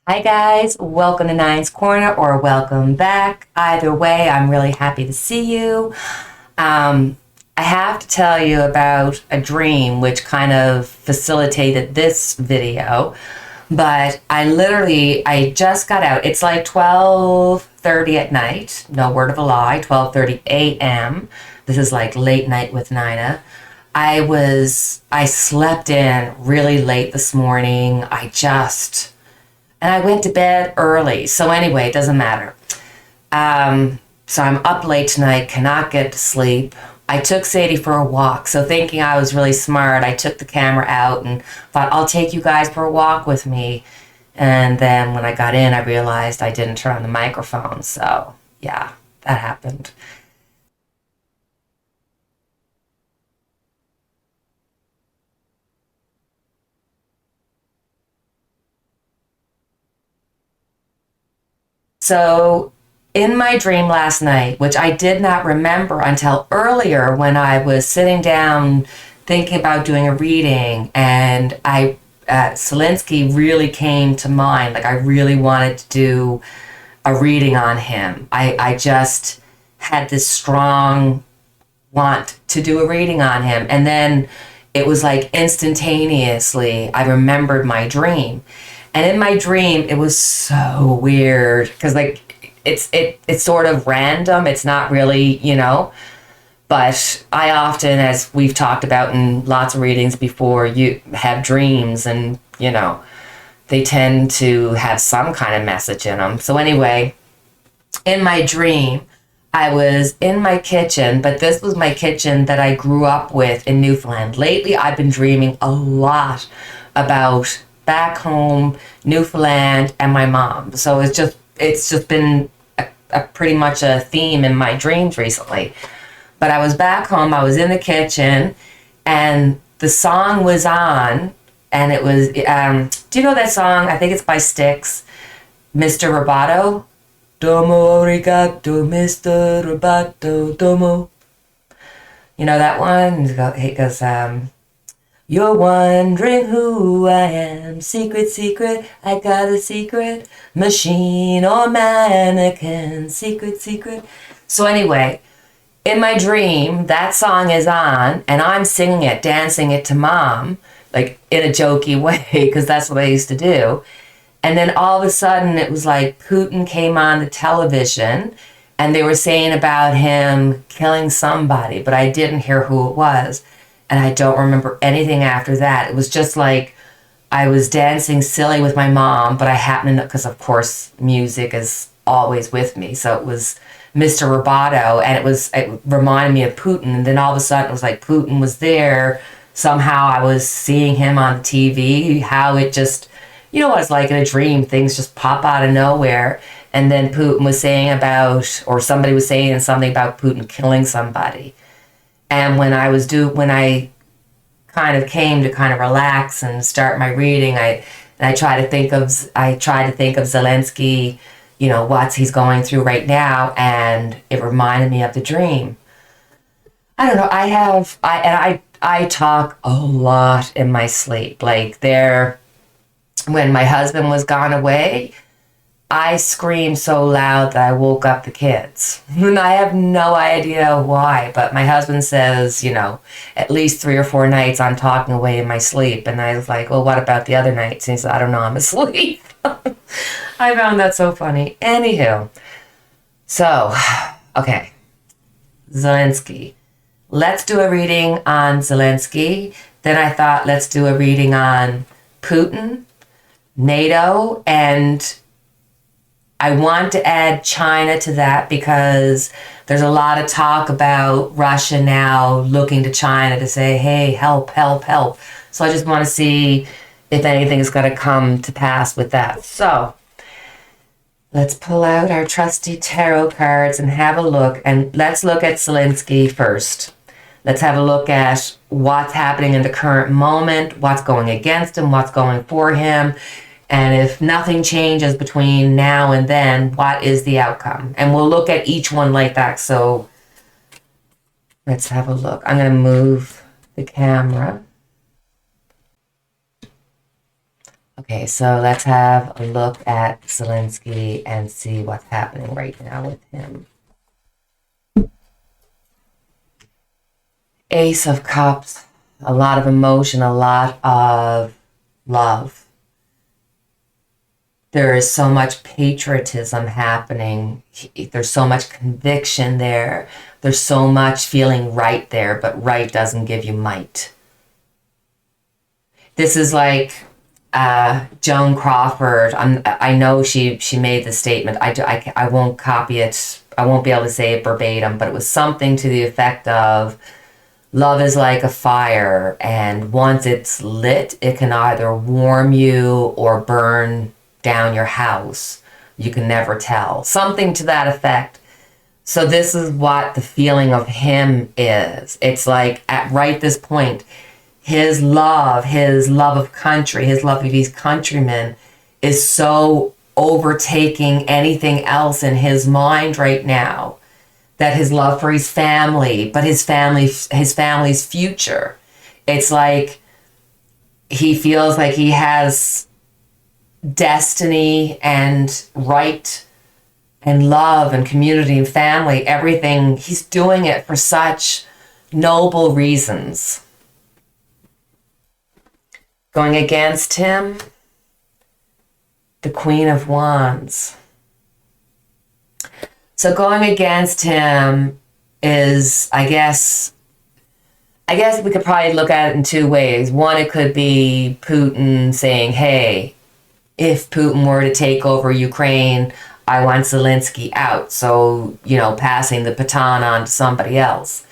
Hi guys, welcome to Nine's Corner or welcome back. Either way, I'm really happy to see you. I have to tell you about a dream which kind of facilitated this video, but I just got out. It's like 12:30 at night. No word of a lie, 12:30 a.m. This is like late night with Nina. I slept in really late this morning. And I went to bed early. So anyway, it doesn't matter. So I'm up late tonight, cannot get to sleep. I took Sadie for a walk. So thinking I was really smart, I took the camera out and thought, I'll take you guys for a walk with me. And then when I got in, I realized I didn't turn on the microphone. So yeah, that happened. So, in my dream last night, which I did not remember until earlier when I was sitting down thinking about doing a reading, and Zelensky really came to mind. Like, I really wanted to do a reading on him. I just had this strong want to do a reading on him. And then it was like instantaneously, I remembered my dream. And in my dream, it was so weird because like it's sort of random. It's not really, but I often, as we've talked about in lots of readings before, you have dreams and, they tend to have some kind of message in them. So anyway, in my dream, I was in my kitchen, but this was my kitchen that I grew up with in Newfoundland. Lately, I've been dreaming a lot about back home, Newfoundland, and my mom. So it's just been a pretty much a theme in my dreams recently. But I was back home, I was in the kitchen, and the song was on, and it was, do you know that song? I think it's by Styx, Mr. Roboto. Domo arigato, Mr. Roboto, domo. You know that one? He goes, you're wondering who I am. Secret, secret, I got a secret. Machine or mannequin. Secret, secret. So anyway, in my dream, that song is on, and I'm singing it, dancing it to mom, like in a jokey way, because that's what I used to do. And then all of a sudden, it was like Putin came on the television and they were saying about him killing somebody, but I didn't hear who it was. And I don't remember anything after that. It was just like I was dancing silly with my mom, but I happened to, because of course, music is always with me. So it was Mr. Roboto, and it reminded me of Putin. And then all of a sudden, it was like Putin was there. Somehow I was seeing him on TV, how it just, what it's like in a dream, things just pop out of nowhere. And then Putin was saying about, or somebody was saying something about Putin killing somebody. And when I kind of came to kind of relax and start my reading, I try to think of Zelensky, what he's going through right now, and it reminded me of the dream. I don't know. I talk a lot in my sleep. Like when my husband was gone away, I screamed so loud that I woke up the kids. And I have no idea why, but my husband says, at least 3 or 4 nights I'm talking away in my sleep. And I was like, well, what about the other nights? And he said, I don't know, I'm asleep. I found that so funny. Anywho, so, okay, Zelensky. Let's do a reading on Zelensky. Then I thought, let's do a reading on Putin, NATO, and I want to add China to that because there's a lot of talk about Russia now looking to China to say, hey, help, help, help. So I just want to see if anything is going to come to pass with that. So let's pull out our trusty tarot cards and have a look. And let's look at Zelensky first. Let's have a look at what's happening in the current moment, what's going against him, what's going for him. And if nothing changes between now and then, what is the outcome? And we'll look at each one like that. So let's have a look. I'm going to move the camera. Okay, so let's have a look at Zelensky and see what's happening right now with him. Ace of Cups, a lot of emotion, a lot of love. There is so much patriotism happening. There's so much conviction there. There's so much feeling right there, but right doesn't give you might. This is like Joan Crawford. I know she made the statement. I won't copy it. I won't be able to say it verbatim, but it was something to the effect of, love is like a fire, and once it's lit, it can either warm you or burn down your house. You can never tell. Something to that effect. So this is what the feeling of him is. It's like at right this point, his love of country, his love of his countrymen is so overtaking anything else in his mind right now, that his love for his family, but his family's future. It's like he feels like he has destiny and right and love and community and family, everything. He's doing it for such noble reasons. Going against him, the Queen of Wands. So going against him is, I guess we could probably look at it in two ways. One, it could be Putin saying, hey, if Putin were to take over Ukraine, I want Zelensky out. So, passing the baton on to somebody else.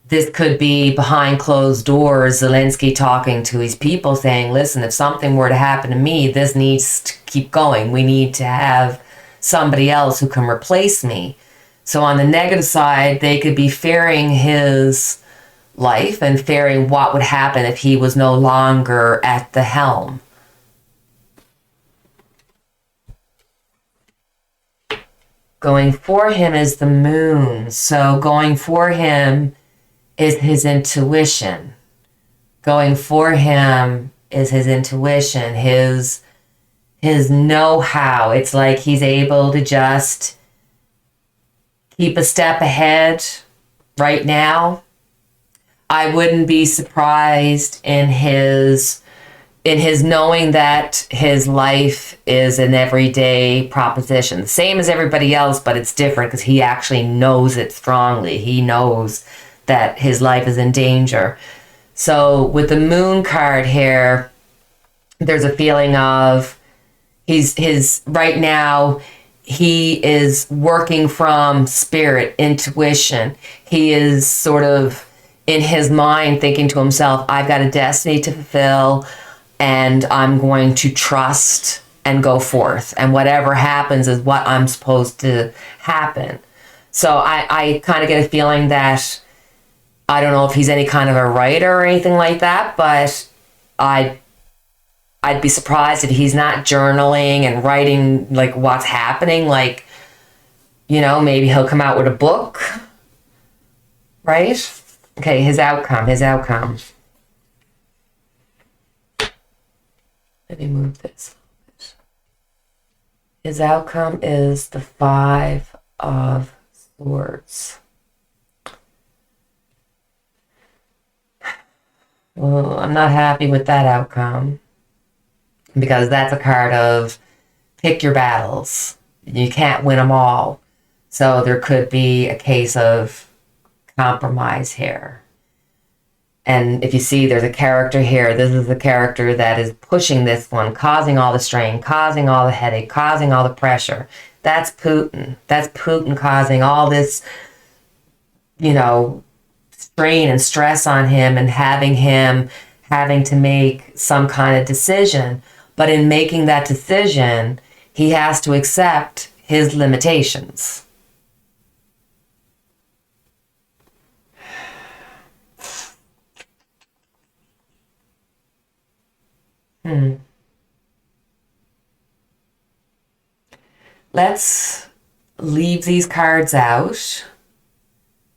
This could be behind closed doors, Zelensky talking to his people saying, listen, if something were to happen to me, this needs to keep going. We need to have somebody else who can replace me. So on the negative side, they could be fearing his life and fearing what would happen if he was no longer at the helm. Going for him is the moon. So going for him is his intuition. Going for him is his intuition, his know-how. It's like he's able to just keep a step ahead right now. I wouldn't be surprised in his knowing that his life is an everyday proposition, same as everybody else, but it's different because he actually knows it strongly. He knows that his life is in danger. So with the moon card here, there's a feeling of his right now, he is working from spirit, intuition. He is sort of in his mind thinking to himself, I've got a destiny to fulfill, and I'm going to trust and go forth. And whatever happens is what I'm supposed to happen. So I kind of get a feeling that, I don't know if he's any kind of a writer or anything like that, but I'd be surprised if he's not journaling and writing like what's happening. Like, maybe he'll come out with a book, right? Okay, his outcome. Let me move this. His outcome is the 5 of Swords. Well, I'm not happy with that outcome because that's a card of pick your battles. You can't win them all. So there could be a case of compromise here. And if you see there's a character here, this is the character that is pushing this one, causing all the strain, causing all the headache, causing all the pressure. That's Putin. That's Putin causing all this, strain and stress on him and having to make some kind of decision. But in making that decision, he has to accept his limitations. Let's leave these cards out.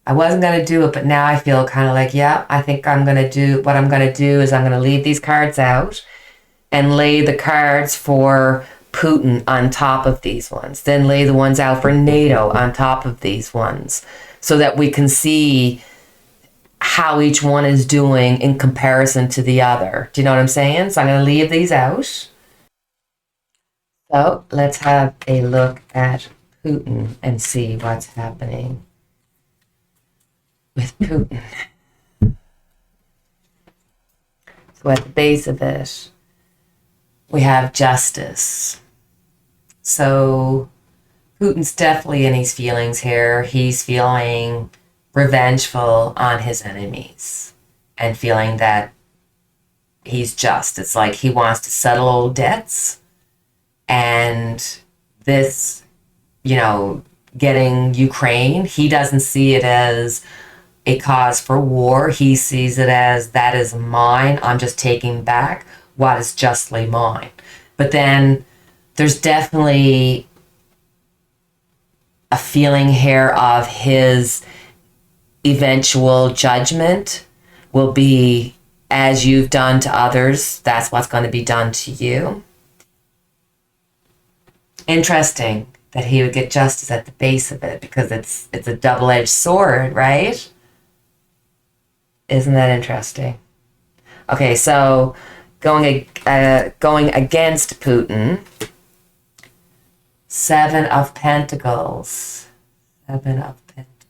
I wasn't going to do it, but now I feel kind of like, yeah, I think I'm going to do what I'm going to do is I'm going to leave these cards out. and lay the cards for Putin on top of these ones, then lay the ones out for NATO on top of these ones, so that we can see how each one is doing in comparison to the other. Do you know what I'm saying? So I'm going to leave these out. So let's have a look at Putin and see what's happening with Putin. So at the base of it, we have justice. So Putin's definitely in his feelings here. He's feeling revengeful on his enemies and feeling that he's just. It's like he wants to settle old debts. And this, getting Ukraine, he doesn't see it as a cause for war. He sees it as, that is mine. I'm just taking back what is justly mine. But then there's definitely a feeling here of his eventual judgment will be, as you've done to others, that's what's going to be done to you. Interesting that he would get justice at the base of it, because it's a double-edged sword, right? Isn't that interesting? Okay, so going against Putin, 7 of Pentacles. 7 of Pentacles.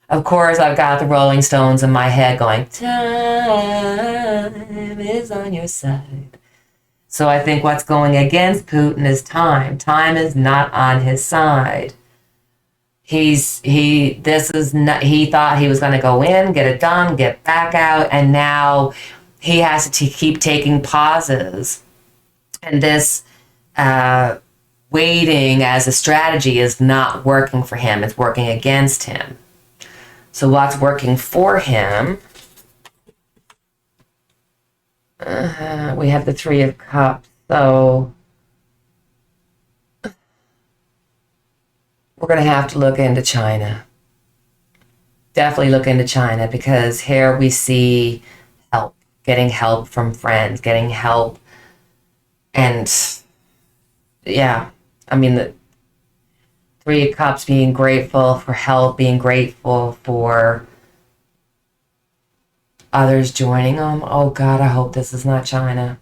Of course, I've got the Rolling Stones in my head going, time is on your side. So I think what's going against Putin is time. Time is not on his side. He thought he was going to go in, get it done, get back out, and now he has to keep taking pauses. And this waiting as a strategy is not working for him. It's working against him. So what's working for him? We have the 3 of Cups. So we're going to have to look into China. Definitely look into China, because here we see help, getting help from friends, getting help. And yeah, I mean, the 3 of Cups, being grateful for help, being grateful for others joining them. Oh God, I hope this is not China.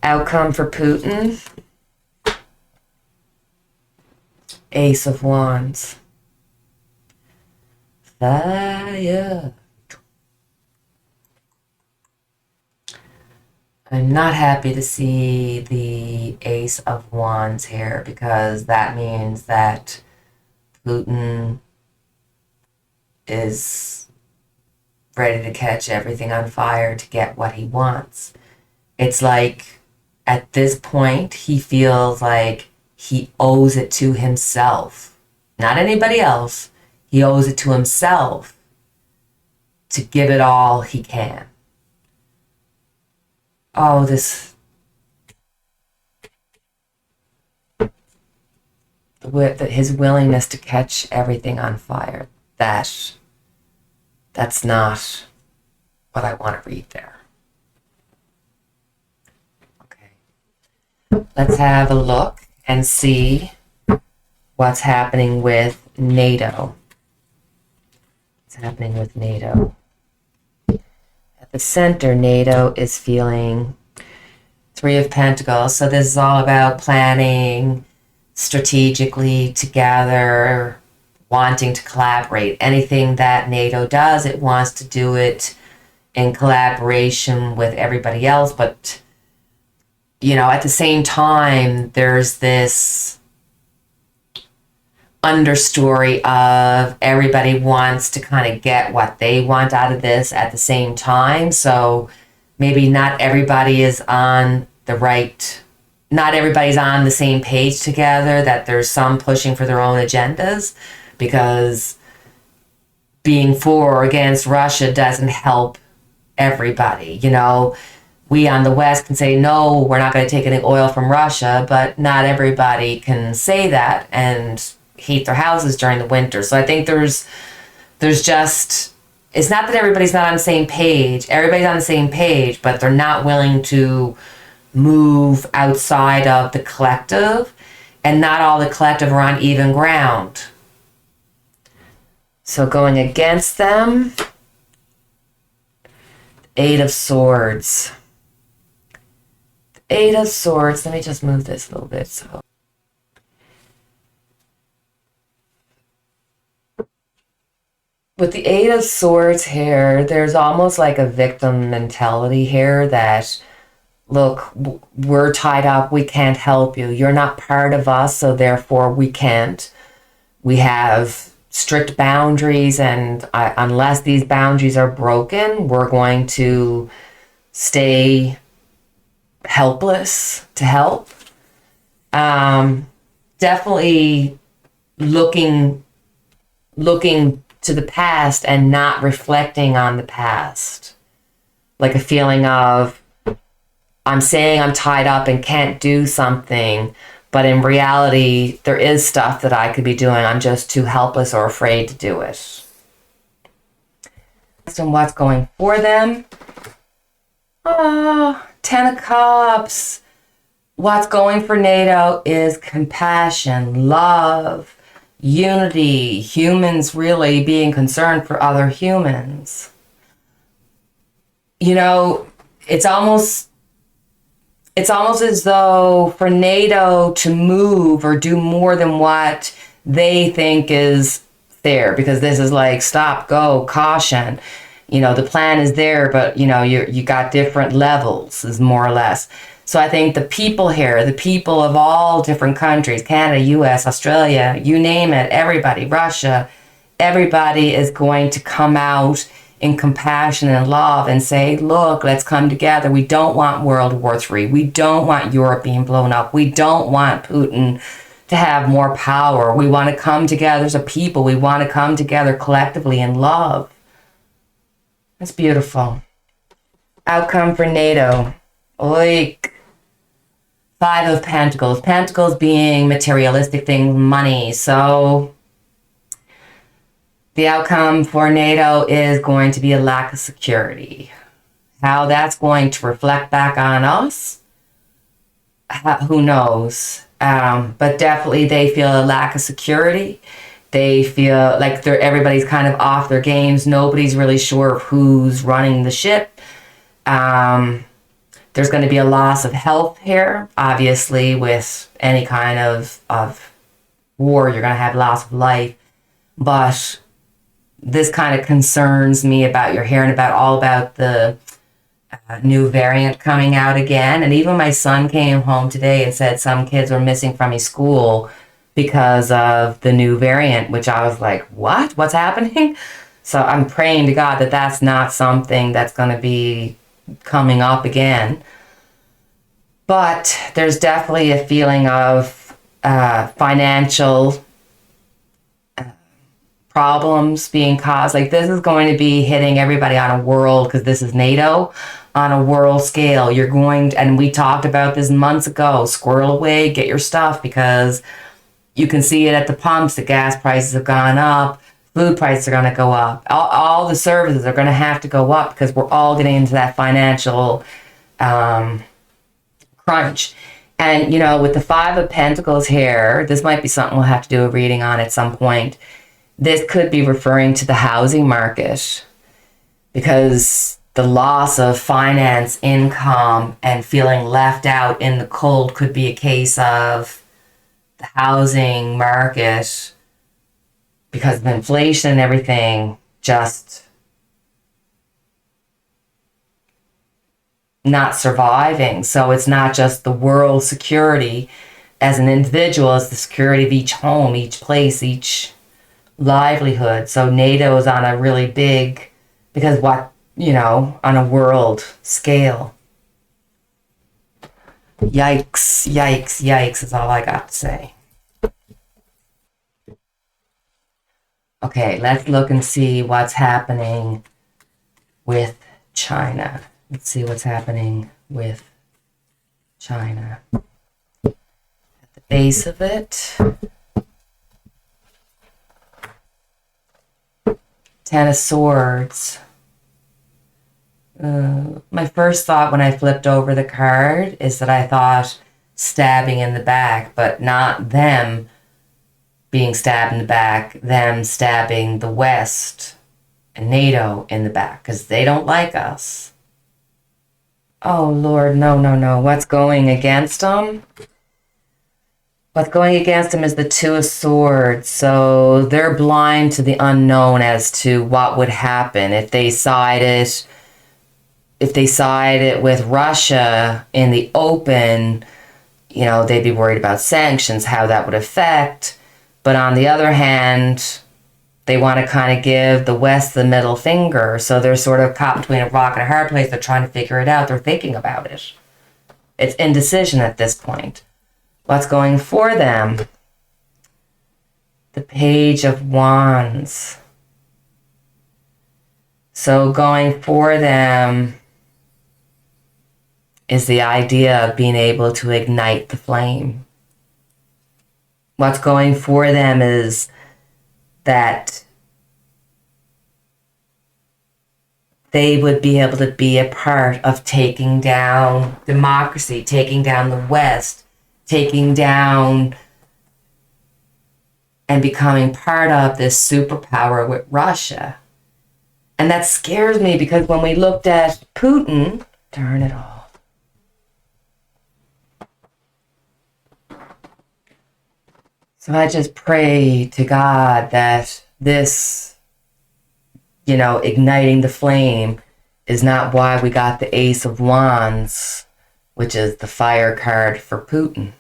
Outcome for Putin. Ace of Wands. Fire. I'm not happy to see the Ace of Wands here, because that means that Putin is ready to catch everything on fire to get what he wants. It's like at this point he feels like he owes it to himself, not anybody else. He owes it to himself to give it all he can. Oh, his willingness to catch everything on fire. That's not what I want to read there. Okay. Let's have a look and see what's happening with NATO. What's happening with NATO? At the center, NATO is feeling 3 of Pentacles. So this is all about planning strategically together, wanting to collaborate. Anything that NATO does, it wants to do it in collaboration with everybody else. But, at the same time, there's this understory of everybody wants to kind of get what they want out of this at the same time. So maybe not everybody's on the same page together, that there's some pushing for their own agendas, because being for or against Russia doesn't help everybody. We on the West can say, no, we're not going to take any oil from Russia, but not everybody can say that and heat their houses during the winter. So I think there's just it's not that everybody's not on the same page. Everybody's on the same page, but they're not willing to move outside of the collective, and not all the collective are on even ground. So going against them, Eight of Swords. Eight of Swords. Let me just move this a little bit. So, with the Eight of Swords here, there's almost like a victim mentality here that, look, we're tied up. We can't help you. You're not part of us, so therefore we can't. We have strict boundaries, and unless these boundaries are broken, we're going to stay helpless to help. Definitely looking to the past and not reflecting on the past. Like a feeling of, I'm saying I'm tied up and can't do something, but in reality, there is stuff that I could be doing. I'm just too helpless or afraid to do it. And what's going for them? Oh, Ten of Cups. What's going for NATO is compassion, love, unity, humans really being concerned for other humans. You know, it's almost as though for NATO to move or do more than what they think is fair, because this is like stop, go, caution. You know, the plan is there, but you know, you got different levels, is more or less. So I think the people here, the people of all different countries, Canada, US, Australia, you name it, everybody, Russia, everybody is going to come out in compassion and love and say, look, let's come together. We don't want World War III. We don't want Europe being blown up. We don't want Putin to have more power. We want to come together as a people. We want to come together collectively in love. That's beautiful. Outcome for NATO. Like Five of Pentacles. Pentacles being materialistic things, money. So the outcome for NATO is going to be a lack of security. How that's going to reflect back on us, who knows? But definitely they feel a lack of security. They feel like everybody's kind of off their games. Nobody's really sure of who's running the ship. There's going to be a loss of health here. Obviously, with any kind of war, you're going to have loss of life. But this kind of concerns me about, you're hearing about all about the new variant coming out again. And even my son came home today and said some kids were missing from his school because of the new variant, which I was like, what? What's happening? So I'm praying to God that that's not something that's going to be coming up again. But there's definitely a feeling of financial problems being caused. Like this is going to be hitting everybody on a world, because this is NATO, on a world scale. You're going to, and we talked about this months ago, squirrel away, get your stuff, because you can see it at the pumps. The gas prices have gone up. Food prices are going to go up. All the services are going to have to go up, because we're all getting into that financial crunch. And, you know, with the Five of Pentacles here, this might be something we'll have to do a reading on at some point. This could be referring to the housing market, because the loss of finance, income, and feeling left out in the cold could be a case of the housing market, because of inflation and everything, just not surviving. So it's not just the world security as an individual, it's the security of each home, each place, each livelihood. So NATO is on a really big, because what, you know, on a world scale. Yikes, yikes, yikes is all I got to say. Okay, let's look and see what's happening with China. Let's see what's happening with China. At the base of it, Ten of Swords. My first thought when I flipped over the card is that I thought stabbing in the back, but not them being stabbed in the back, them stabbing the West and NATO in the back, because they don't like us. Oh, Lord, no, no, no. What's going against them? What's going against them is the Two of Swords. So they're blind to the unknown as to what would happen if they sided with Russia in the open. You know, they'd be worried about sanctions, how that would affect. But on the other hand, they want to kind of give the West the middle finger. So they're sort of caught between a rock and a hard place. They're trying to figure it out. They're thinking about it. It's indecision at this point. What's going for them? The Page of Wands. So going for them is the idea of being able to ignite the flame. What's going for them is that they would be able to be a part of taking down democracy, taking down the West, taking down and becoming part of this superpower with Russia. And that scares me because when we looked at Putin, darn it all. So I just pray to God that this, igniting the flame is not why we got the Ace of Wands, which is the fire card for Putin.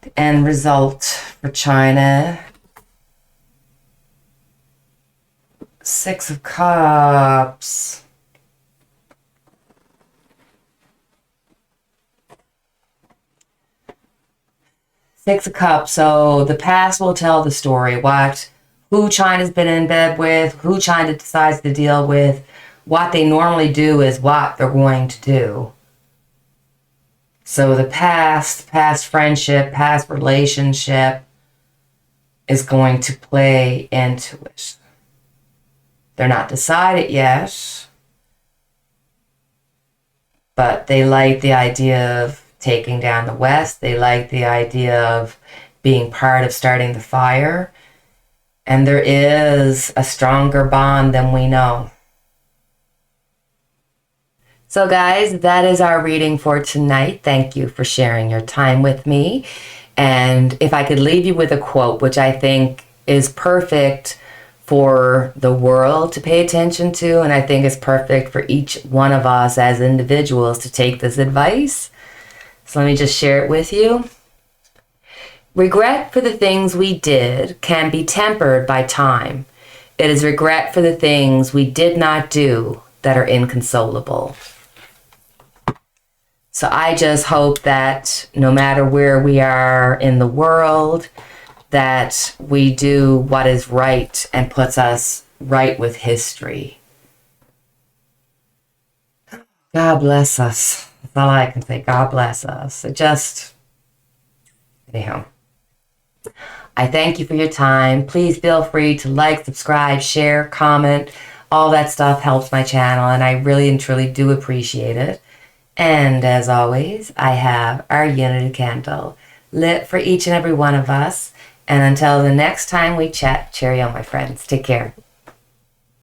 The end result for China. Six of Cups. Six of Cups. So the past will tell the story. Who China's been in bed with, who China decides to deal with. What they normally do is what they're going to do. So the past friendship, past relationship is going to play into it. They're not decided yet, but they like the idea of taking down the West. They like the idea of being part of starting the fire. And there is a stronger bond than we know. So guys, that is our reading for tonight. Thank you for sharing your time with me. And if I could leave you with a quote, which I think is perfect for the world to pay attention to, and I think is perfect for each one of us as individuals to take this advice. So let me just share it with you. Regret for the things we did can be tempered by time. It is regret for the things we did not do that are inconsolable. So I just hope that no matter where we are in the world, that we do what is right and puts us right with history. God bless us. That's all I can say. God bless us. Anyhow. I thank you for your time. Please feel free to like, subscribe, share, comment. All that stuff helps my channel, and I really and truly do appreciate it. And as always, I have our unity candle lit for each and every one of us. And until the next time we chat, cheerio, my friends. Take care.